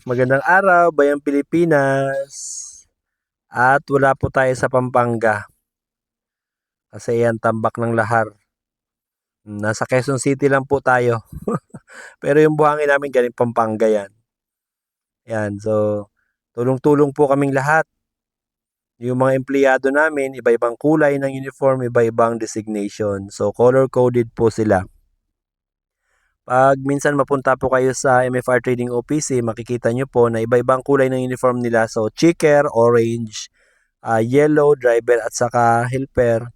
Magandang araw, Bayang Pilipinas. At wala po tayo sa Pampanga kasi yan tambak ng lahar. Nasa Quezon City lang po tayo. Pero yung buhangin namin galing Pampanga yan. Yan, so tulong-tulong po kaming lahat. Yung mga empleyado namin, iba-ibang kulay ng uniform, iba-ibang designation. So color-coded po sila. Pag minsan mapunta po kayo sa MFR Trading OPC, makikita nyo po na iba-ibang kulay ng uniform nila. So checker, orange, yellow, driver at saka helper.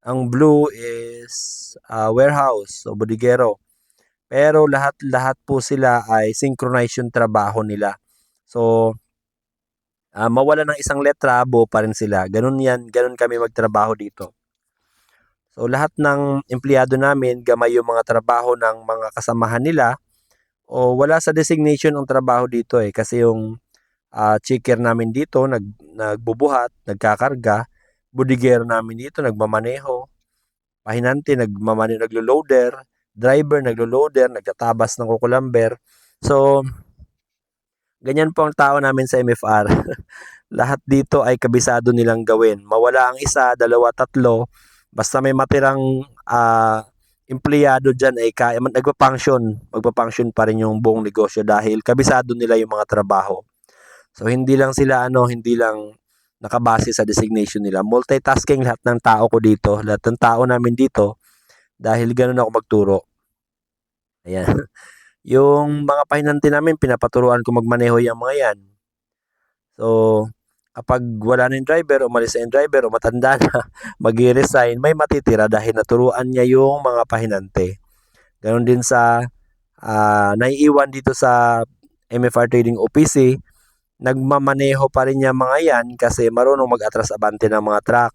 Ang blue is warehouse o bodigero. Pero lahat-lahat po sila ay synchronize yung trabaho nila. So mawala ng isang letra, buo pa rin sila. Ganun yan, ganun kami magtrabaho dito. So lahat ng empleyado namin, gamay yung mga trabaho ng mga kasamahan nila o wala sa designation ang trabaho dito kasi yung checker namin dito nagbubuhat, nagkakarga, bodigero namin dito nagmamaneho, pahinante naglo-loader, driver naglo-loader, nagtatabas ng kukulamber. So ganyan po ang tao namin sa MFR. Lahat dito ay kabisado nilang gawin. Mawala ang isa, dalawa, tatlo, basta may matirang empleyado dyan ay kaya magpa-function pa rin yung buong negosyo dahil kabisado nila yung mga trabaho. So hindi lang sila hindi lang nakabase sa designation nila. Multitasking lahat ng tao ko dito, lahat ng tao namin dito dahil ganoon ako magturo. Ayan. Yung mga pahinante namin, pinapaturuan ko magmaneho yung mga yan. So, kapag wala na yung driver, umalis na yung driver o matanda na, mag-resign, may matitira dahil naturuan niya yung mga pahinante. Ganon din sa naiiwan dito sa MFR Trading OPC, nagmamaneho pa rin niya mga yan kasi marunong mag-atras abante ng mga truck.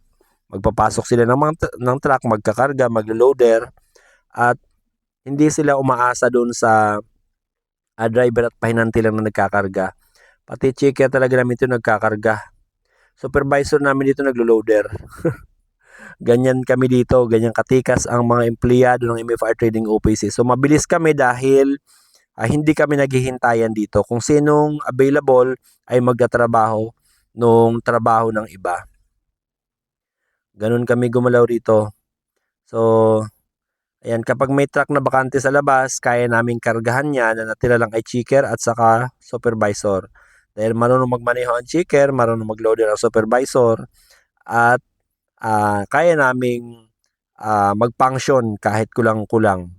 Magpapasok sila ng truck, magkakarga, maglo-loader, at hindi sila umaasa doon sa driver at pahinante lang na nagkakarga. Pati checker talaga namin ito nagkakarga. Supervisor namin dito naglo-loader. Ganyan kami dito, ganyan katikas ang mga empleyado ng MFR Trading OPC. So mabilis kami dahil hindi kami naghihintayan dito. Kung sinong available ay magtatrabaho nung trabaho ng iba. Ganun kami gumalaw rito. So, ayan, kapag may truck na bakante sa labas, kaya naming kargahan yan na natira lang ay checker at saka supervisor. Dahil marunong magmaneho ang checker, marunong mag-loader ang supervisor, at kaya naming mag-function kahit kulang-kulang.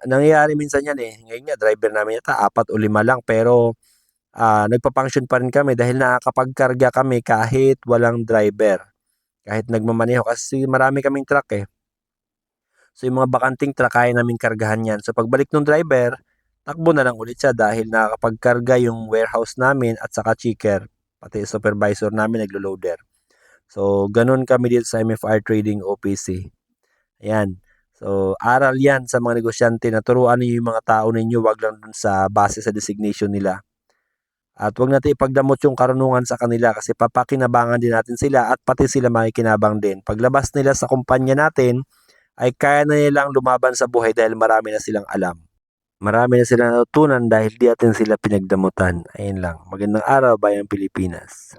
Nangyayari minsan yan Ngayon nga, driver namin yata, 4 o 5 lang, pero nagpa-function pa rin kami dahil nakakapagkarga kami kahit walang driver. Kahit nagmamaneho kasi marami kaming truck So yung mga bakanting truck, kaya namin kargahan yan. So pagbalik ng driver, takbo na lang ulit siya dahil nakakapagkarga yung warehouse namin at saka checker. Pati supervisor namin naglo-loader. So ganun kami dito sa MFR Trading OPC. Ayan. So aral yan sa mga negosyante na turuan niyo yung mga tao ninyo, wag lang dun sa base sa designation nila. At wag natin ipagdamot yung karunungan sa kanila kasi papakinabangan din natin sila at pati sila makikinabang din. Paglabas nila sa kumpanya natin, ay kaya na nilang lumaban sa buhay dahil marami na silang alam. Marami na silang natutunan dahil di natin sila pinagdamutan. Ayun lang. Magandang araw, Bayang Pilipinas.